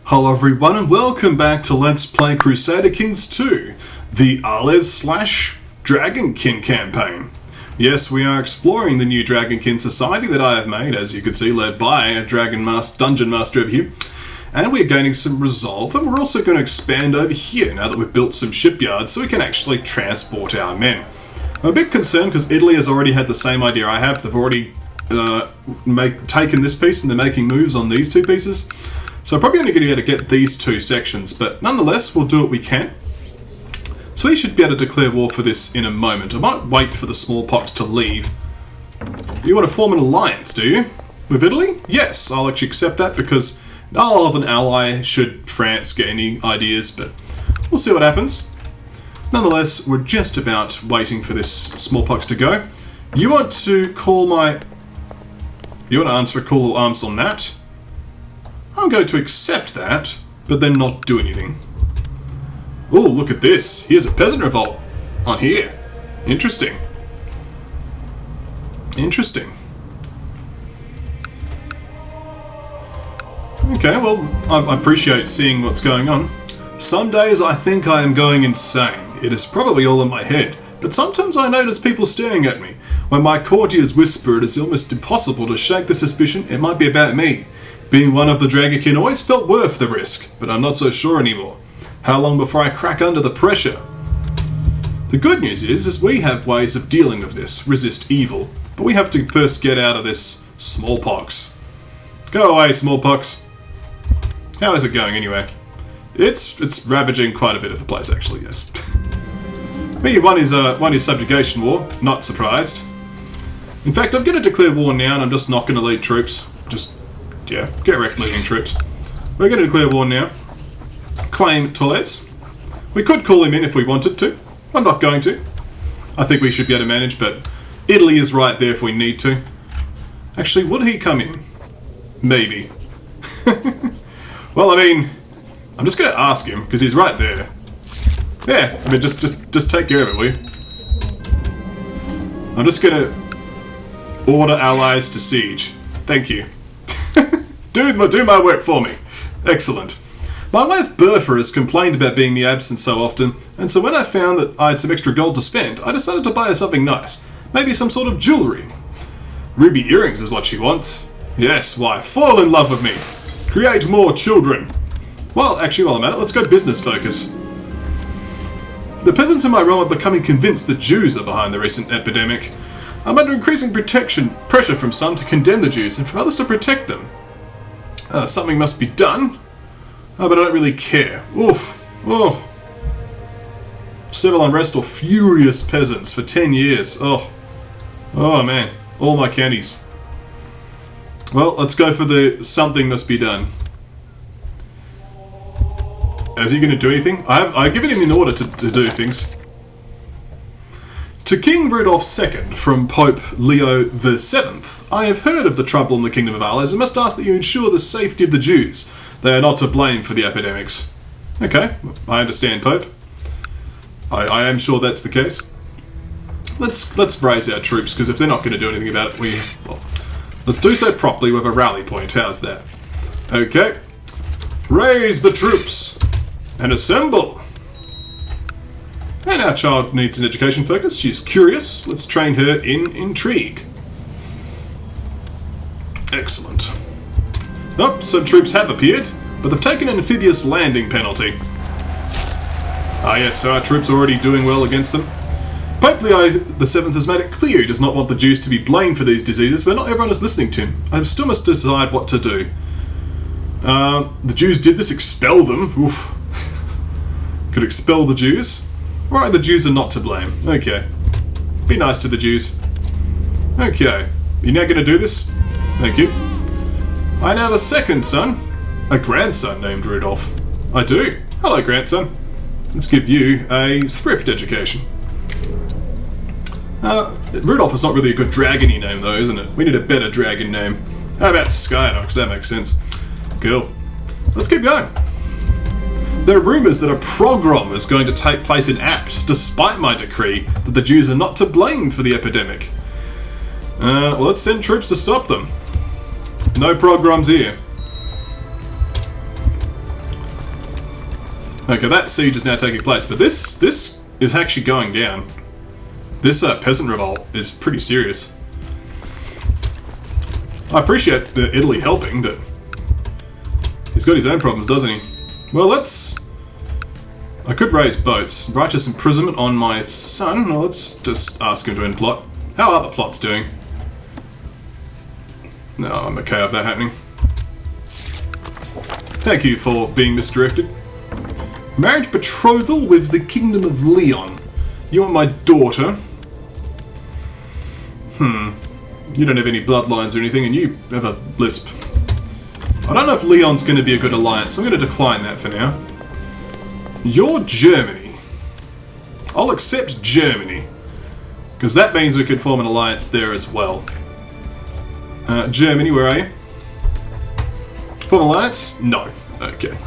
Hello everyone and welcome back to Let's Play Crusader Kings 2, the Arles / Dragonkin campaign. Yes, we are exploring the new Dragonkin society that I have made, as you can see, led by a Dungeon Master over here. And we're gaining some resolve, and we're also going to expand over here now that we've built some shipyards so we can actually transport our men. I'm a bit concerned because Italy has already had the same idea I have. They've already taken this piece and they're making moves on these two pieces. So I'm probably only going to be able to get these two sections, but nonetheless, we'll do what we can. So we should be able to declare war for this in a moment. I might wait for the smallpox to leave. You want to form an alliance, do you? With Italy? Yes, I'll actually accept that because I'll have an ally should France get any ideas, but we'll see what happens. Nonetheless, we're just about waiting for this smallpox to go. You want to answer a call to arms on that? I'm going to accept that, but then not do anything. Oh, look at this. Here's a peasant revolt on here. Interesting. Interesting. Okay, well, I appreciate seeing what's going on. Some days I think I am going insane. It is probably all in my head, but sometimes I notice people staring at me. When my courtiers whisper it is almost impossible to shake the suspicion it might be about me. Being one of the Dragonkin always felt worth the risk, but I'm not so sure anymore. How long before I crack under the pressure? The good news is we have ways of dealing with this, resist evil, but we have to first get out of this smallpox. Go away, smallpox. How is it going anyway? It's ravaging quite a bit of the place, actually, yes. We won his subjugation war, not surprised. In fact, I'm going to declare war now and I'm just not going to lead troops. Yeah, get wrecked leading troops. We're going to declare war now. Claim Arles. We could call him in if we wanted to. I'm not going to. I think we should be able to manage, but Italy is right there if we need to. Actually, would he come in? Maybe. Well, I mean, I'm just going to ask him, because he's right there. Yeah, I mean, just take care of it, will you? I'm just going to order allies to siege. Thank you. Do my work for me. Excellent. My wife Bertha has complained about being me absent so often, and so when I found that I had some extra gold to spend, I decided to buy her something nice. Maybe some sort of jewellery. Ruby earrings is what she wants. Yes, wife, fall in love with me. Create more children. Well, actually, while I'm at it, let's go business focus. The peasants in my realm are becoming convinced that Jews are behind the recent epidemic. I'm under increasing pressure from some to condemn the Jews and from others to protect them. Something must be done. Oh, but I don't really care. Oof. Oh. Civil unrest or furious peasants for 10 years. Oh. Oh, man. All my counties. Well, let's go for the something must be done. Is he going to do anything? I've given him an order to do things. To King Rudolph II from Pope Leo VII, I have heard of the trouble in the Kingdom of Arles and must ask that you ensure the safety of the Jews. They are not to blame for the epidemics. Okay, I understand, Pope. I am sure that's the case. Let's raise our troops, because if they're not going to do anything about it, let's do so properly with a rally point. How's that? Okay. Raise the troops and assemble. And our child needs an education focus. She's curious. Let's train her in intrigue. Excellent. Oh, some troops have appeared, but they've taken an amphibious landing penalty. Ah yes, so our troops are already doing well against them. Pope Leo VII has made it clear he does not want the Jews to be blamed for these diseases, but not everyone is listening to him. I still must decide what to do. The Jews did this, expel them. Oof. Could expel the Jews. Alright, the Jews are not to blame. Okay. Be nice to the Jews. Okay. You now going to do this? Thank you. I now have a second son. A grandson named Rudolph. I do. Hello, grandson. Let's give you a thrift education. Rudolph is not really a good dragony name, though, isn't it? We need a better dragon name. How about Skynox? That makes sense. Cool. Let's keep going. There are rumours that a pogrom is going to take place in Apt, despite my decree that the Jews are not to blame for the epidemic. Well, let's send troops to stop them. No pogroms here. Okay, that siege is now taking place, but this is actually going down. This peasant revolt is pretty serious. I appreciate the Italy helping, but he's got his own problems, doesn't he? Well, I could raise boats. Righteous imprisonment on my son. Well, let's just ask him to end plot. How are the plots doing? No, I'm okay with that happening. Thank you for being misdirected. Marriage betrothal with the Kingdom of Leon. You want my daughter? You don't have any bloodlines or anything, and you have a lisp. I don't know if Leon's going to be a good alliance. I'm going to decline that for now. You're Germany. I'll accept Germany. Because that means we could form an alliance there as well. Germany, where are you? Form alliance? No. Okay.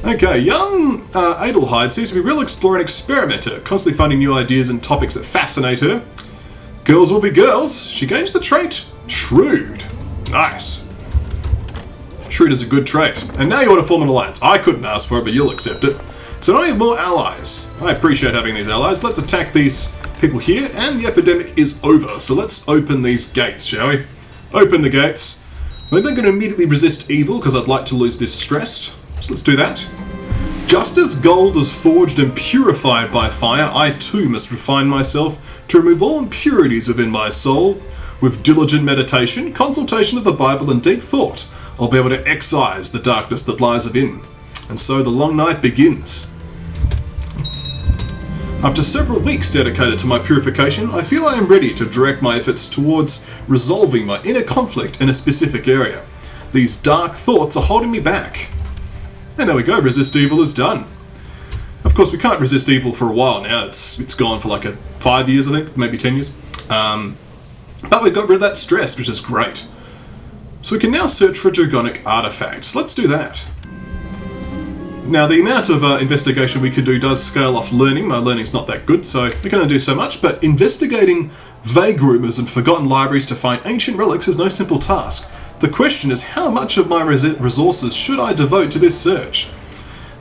Okay, young Adelheid seems to be a real explorer and experimenter, constantly finding new ideas and topics that fascinate her. Girls will be girls. She gains the trait Shrewd. Nice. Shrewd is a good trait. And now you want to form an alliance. I couldn't ask for it, but you'll accept it. So I need more allies. I appreciate having these allies. Let's attack these people here, and the epidemic is over. So let's open these gates, shall we? Open the gates. I'm then going to immediately resist evil, because I'd like to lose this stressed. So let's do that. Just as gold is forged and purified by fire, I too must refine myself to remove all impurities within my soul. With diligent meditation, consultation of the Bible, and deep thought, I'll be able to excise the darkness that lies within. And so the long night begins. After several weeks dedicated to my purification, I feel I am ready to direct my efforts towards resolving my inner conflict in a specific area. These dark thoughts are holding me back. And there we go, resist evil is done. Of course, we can't resist evil for a while now. It's gone for like 5 years, I think, maybe 10 years. But we got rid of that stress, which is great. So we can now search for Dragonic artifacts. Let's do that. Now, the amount of investigation we could do does scale off learning. My learning's not that good, so we can only do so much. But investigating vague rumours and forgotten libraries to find ancient relics is no simple task. The question is, how much of my resources should I devote to this search?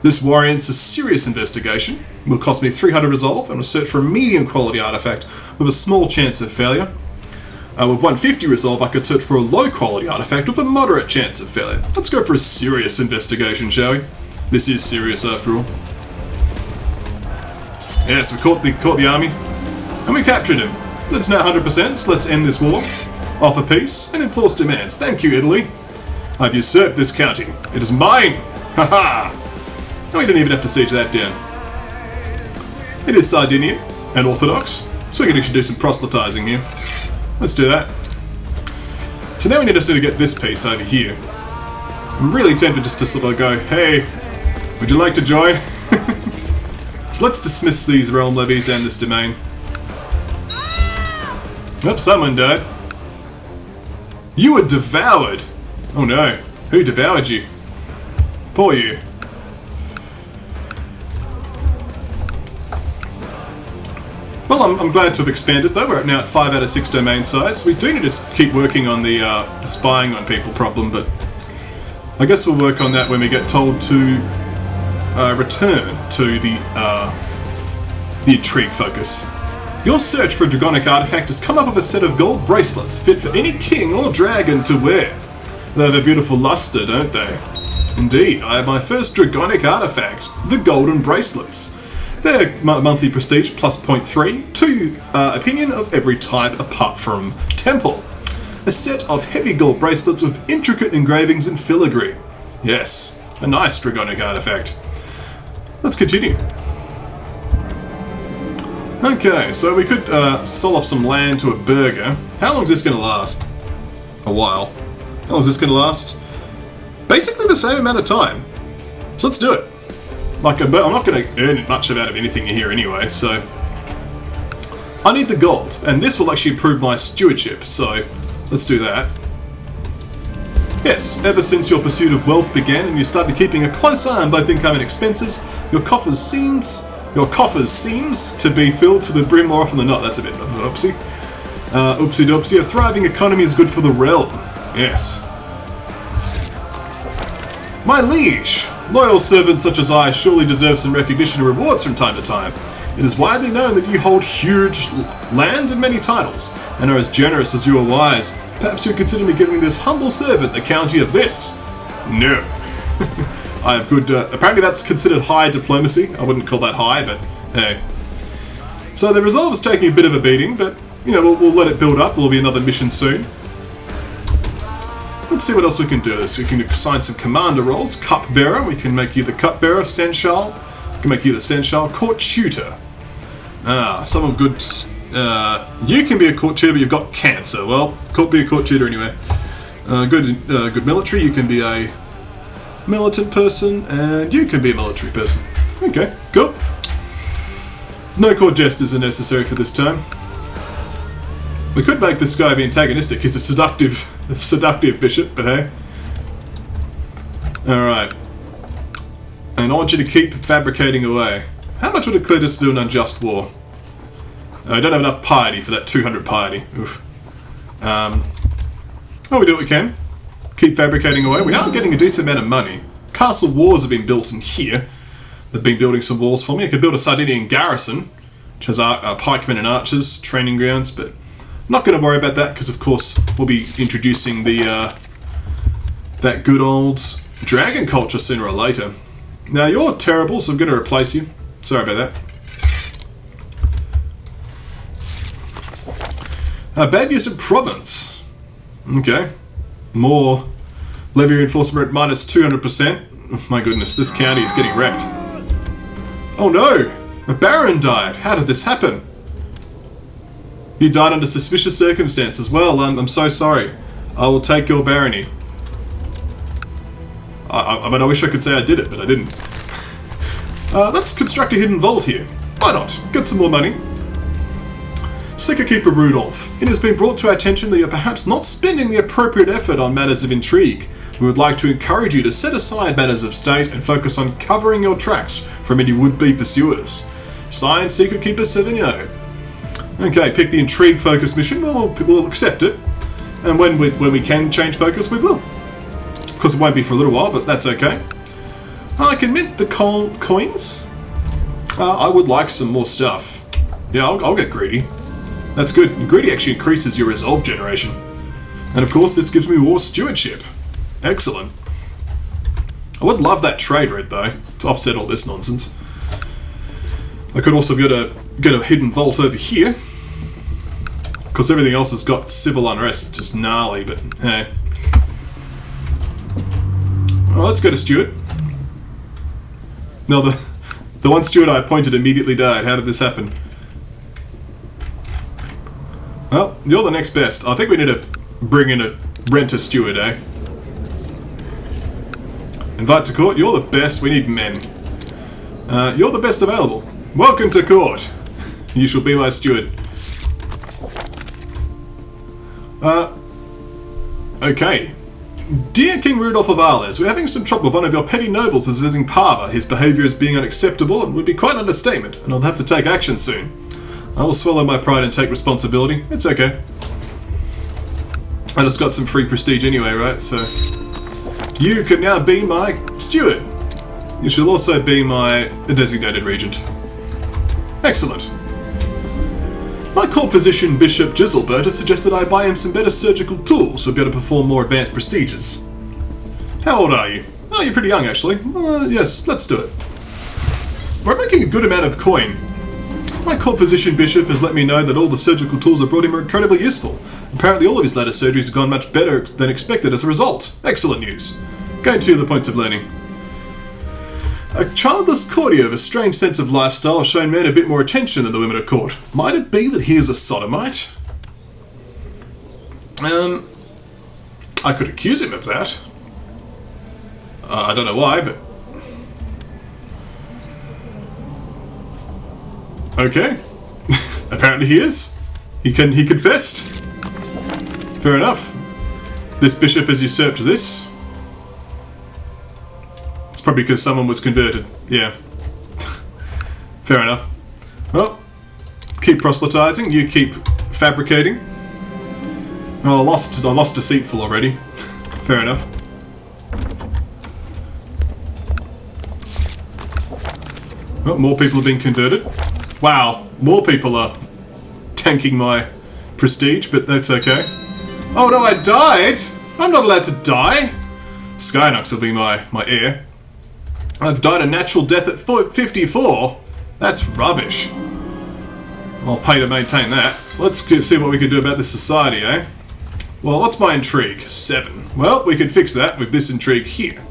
This warrants a serious investigation. It will cost me 300 resolve and will search for a medium quality artifact with a small chance of failure. With 150 resolve, I could search for a low quality artifact with a moderate chance of failure. Let's go for a serious investigation, shall we? This is serious after all. Yes, we caught the army, and we captured him. That's now 100%, so let's end this war. Offer peace and enforce demands. Thank you, Italy. I've usurped this county. It is mine! Haha! No, we didn't even have to siege that down. It is Sardinia and Orthodox, so we can actually do some proselytizing here. Let's do that. So now we just need to get this piece over here. I'm really tempted just to sort of go, hey, would you like to join? So let's dismiss these realm levies and this domain. Oops, someone died. You were devoured! Oh no, who devoured you? Poor you. Well, I'm glad to have expanded though. We're now at 5 out of 6 domain size. We do need to keep working on the spying on people problem, but I guess we'll work on that when we get told to return to the intrigue focus. Your search for a Dragonic artifact has come up with a set of gold bracelets fit for any king or dragon to wear. They have a beautiful luster, don't they? Indeed, I have my first Dragonic artifact, the golden bracelets. They're monthly prestige plus 0.3 to opinion of every type apart from temple. A set of heavy gold bracelets with intricate engravings and filigree. Yes, a nice Dragonic artifact. Let's continue. Okay, so we could sell off some land to a burgher. How long is this going to last? A while. How long is this going to last? Basically the same amount of time. So let's do it. Like, I'm not going to earn much out of anything here anyway, so... I need the gold, and this will actually improve my stewardship, so let's do that. Yes, ever since your pursuit of wealth began and you started keeping a close eye on both income and expenses, your coffers seems to be filled to the brim more often than not. That's a bit of an oopsie. Oopsie doopsie. A thriving economy is good for the realm. Yes. My liege, loyal servants such as I surely deserve some recognition and rewards from time to time. It is widely known that you hold huge lands and many titles, and are as generous as you are wise. Perhaps you consider me giving this humble servant the county of this? No. I have good... apparently that's considered high diplomacy. I wouldn't call that high, but hey. So the resolve is taking a bit of a beating, but, you know, we'll let it build up. There'll be another mission soon. Let's see what else we can do. We can assign some commander roles. Cupbearer, we can make you the cupbearer. Seneschal, we can make you the seneschal. Court tutor. Someone good. You can be a court tutor, but you've got cancer. Well, can't be a court tutor anyway. Good military. You can be a militant person, and you can be a military person. Okay, cool. No court jesters are necessary for this time. We could make this guy be antagonistic. He's a seductive bishop, but hey. Alright. And I want you to keep fabricating away. How much would it clear us to do an unjust war? I don't have enough piety for that 200 piety. Oof. Well, we do what we can. Keep fabricating away. We are getting a decent amount of money. Castle walls have been built in here. They've been building some walls for me. I could build a Sardinian garrison, which has pikemen and archers, training grounds, but I'm not going to worry about that because, of course, we'll be introducing the that good old dragon culture sooner or later. Now, you're terrible, so I'm going to replace you. Sorry about that. Bad use of province. Okay. More levy reinforcement at minus 200%. Oh, my goodness, this county is getting wrecked. Oh no! A baron died! How did this happen? You died under suspicious circumstances. Well, I'm so sorry. I will take your barony. I mean, I wish I could say I did it, but I didn't. Let's construct a hidden vault here. Why not? Get some more money. Secret Keeper Rudolph. It has been brought to our attention that you're perhaps not spending the appropriate effort on matters of intrigue. We would like to encourage you to set aside matters of state and focus on covering your tracks from any would-be pursuers. Signed, Secret Keeper Sauvignon. Okay, pick the intrigue-focused mission. Well, we'll accept it. And when we can change focus, we will. Of course, it won't be for a little while, but that's okay. I can mint the coins. I would like some more stuff. Yeah, I'll get greedy. That's good. Greedy actually increases your resolve generation. And of course, this gives me war stewardship. Excellent. I would love that trade rate, though, to offset all this nonsense. I could also get a hidden vault over here. Because everything else has got civil unrest. It's just gnarly, but hey. Well, let's go to Steward. No, the one steward I appointed immediately died. How did this happen? Well, you're the next best. I think we need to bring in a rent-a-steward, eh? Invite to court. You're the best. We need men. You're the best available. Welcome to court. You shall be my steward. Okay. Dear King Rudolph of Arles, we're having some trouble with one of your petty nobles as visiting Parva. His behaviour is being unacceptable and would be quite an understatement, and I'll have to take action soon. I will swallow my pride and take responsibility. It's okay. I just got some free prestige anyway, right? So you can now be my steward. You shall also be my designated regent. Excellent. My court physician, Bishop Giselbert, has suggested I buy him some better surgical tools to be able to perform more advanced procedures. How old are you? Oh, you're pretty young, actually. Yes, let's do it. We're making a good amount of coin. My court physician, Bishop, has let me know that all the surgical tools I brought him are incredibly useful. Apparently all of his latter surgeries have gone much better than expected as a result. Excellent news. Going to the points of learning. A childless courtier of a strange sense of lifestyle has shown men a bit more attention than the women at court. Might it be that he is a sodomite? I could accuse him of that. I don't know why, but... Okay. Apparently he is. He confessed. Fair enough. This bishop has usurped this. It's probably because someone was converted. Yeah. Fair enough. Well, keep proselytizing. You keep fabricating. Oh, I lost deceitful already. Fair enough. Oh, more people have been converted. Wow, more people are tanking my prestige, but that's okay. Oh no, I died! I'm not allowed to die! Skynox will be my heir. I've died a natural death at 54? That's rubbish. I'll pay to maintain that. Let's see what we can do about this society, eh? Well, what's my intrigue? 7. Well, we can fix that with this intrigue here.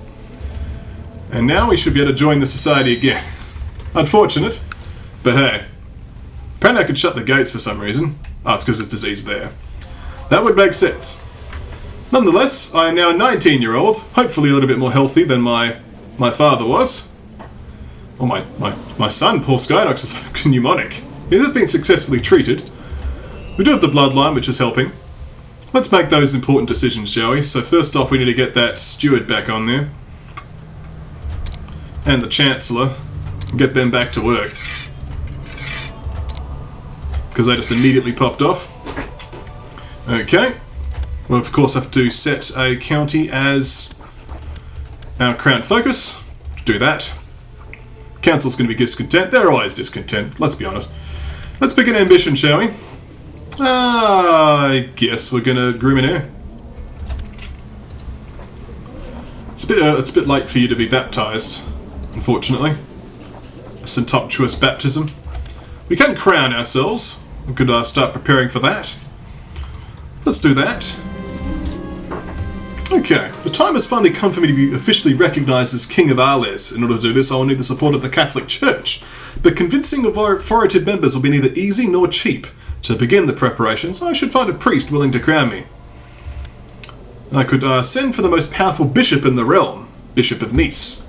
And now we should be able to join the society again. Unfortunate, but hey. Apparently I could shut the gates for some reason. Oh, it's because there's disease there. That would make sense. Nonetheless, I am now a 19-year-old, hopefully a little bit more healthy than my father was. Or my son, poor Skynox, is pneumonic. He has been successfully treated. We do have the bloodline, which is helping. Let's make those important decisions, shall we? So first off, we need to get that steward back on there. And the Chancellor. Get them back to work. Because they just immediately popped off. Okay. We'll of course have to set a county as our crown focus. Do that. Council's going to be discontent. They're always discontent, let's be honest. Let's pick an ambition, shall we? I guess we're going to groom an heir. It's a bit late for you to be baptised, unfortunately. A sumptuous baptism. We can crown ourselves. We could start preparing for that. Let's do that. Okay, the time has finally come for me to be officially recognised as King of Arles. In order to do this, I will need the support of the Catholic Church. But convincing of our authoritative members will be neither easy nor cheap. To begin the preparations, I should find a priest willing to crown me. I could send for the most powerful bishop in the realm, Bishop of Nice.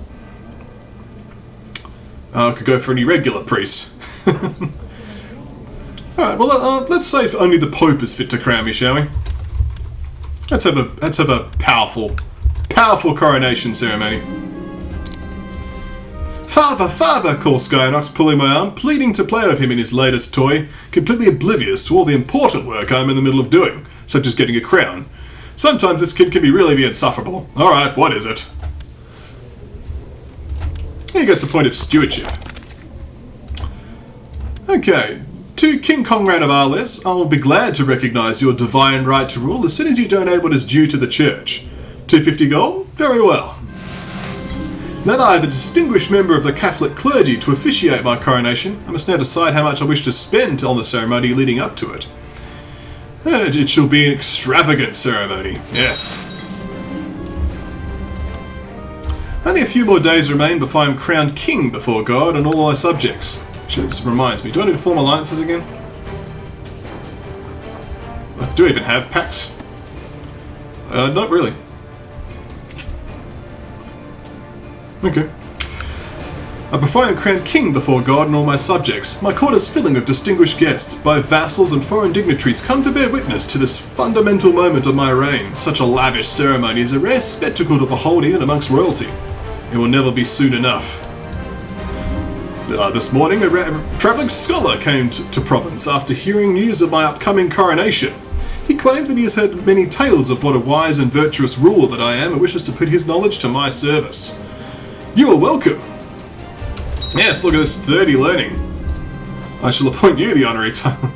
I could go for an irregular priest. Alright, well, let's say if only the Pope is fit to crown me, shall we? Let's have a powerful coronation ceremony. Father, father, calls Skynox, pulling my arm, pleading to play with him in his latest toy, completely oblivious to all the important work I'm in the middle of doing, such as getting a crown. Sometimes this kid can really be insufferable. Alright, what is it? He gets a point of stewardship. Okay. To King Conrad of Arles, I will be glad to recognise your divine right to rule as soon as you donate what is due to the church. 250 gold? Very well. Then I, the distinguished member of the Catholic clergy, to officiate my coronation. I must now decide how much I wish to spend on the ceremony leading up to it. It shall be an extravagant ceremony, yes. Only a few more days remain before I am crowned king before God and all my subjects. This reminds me, do I need to form alliances again? Do I even have pacts? Not really. Okay. Before I am crowned king before God and all my subjects, my court is filling with distinguished guests, both vassals and foreign dignitaries come to bear witness to this fundamental moment of my reign. Such a lavish ceremony is a rare spectacle to behold even amongst royalty. It will never be soon enough. This morning, a travelling scholar came to Provence after hearing news of my upcoming coronation. He claims that he has heard many tales of what a wise and virtuous ruler that I am and wishes to put his knowledge to my service. You are welcome. Yes, look at this 30 learning. I shall appoint you the honorary title.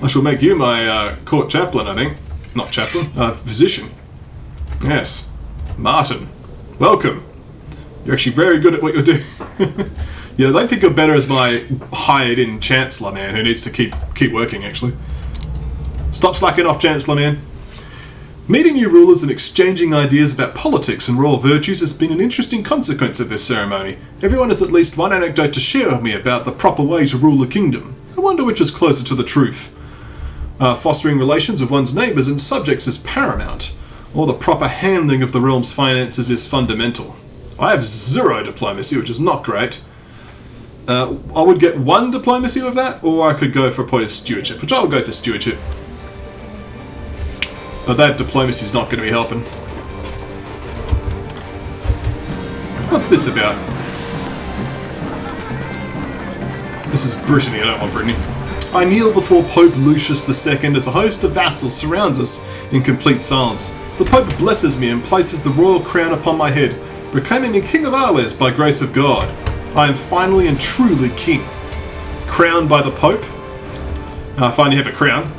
I shall make you my court chaplain, I think. Not chaplain, physician. Yes. Martin. Welcome. You're actually very good at what you're doing. Yeah, I don't think you're better as my hired-in Chancellor, man, who needs to keep working, actually. Stop slacking off, Chancellor, man. Meeting new rulers and exchanging ideas about politics and royal virtues has been an interesting consequence of this ceremony. Everyone has at least one anecdote to share with me about the proper way to rule a kingdom. I wonder which is closer to the truth. Fostering relations with one's neighbours and subjects is paramount, or the proper handling of the realm's finances is fundamental. I have 0 diplomacy, which is not great. I would get 1 diplomacy with that, or I could go for a point of stewardship, which I will go for stewardship. But that diplomacy is not going to be helping. What's this about? This is Brittany, I don't want Brittany. I kneel before Pope Lucius II as a host of vassals surrounds us in complete silence. The Pope blesses me and places the royal crown upon my head, proclaiming me King of Arles by grace of God. I am finally and truly king. Crowned by the Pope. I finally have a crown.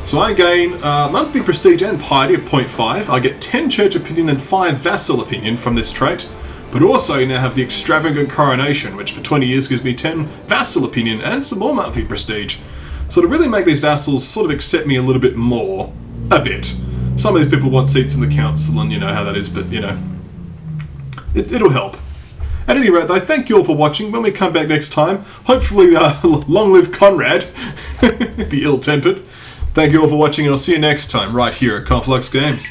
So I gain monthly prestige and piety of 0.5. I get 10 church opinion and 5 vassal opinion from this trait. But also you now have the extravagant coronation, which for 20 years gives me 10 vassal opinion and some more monthly prestige. So to really make these vassals sort of accept me a little bit more, a bit. Some of these people want seats in the council and you know how that is, but you know, it'll help. At any rate though, thank you all for watching. When we come back next time, hopefully long live Conrad, the ill-tempered. Thank you all for watching and I'll see you next time right here at KonfluxGames.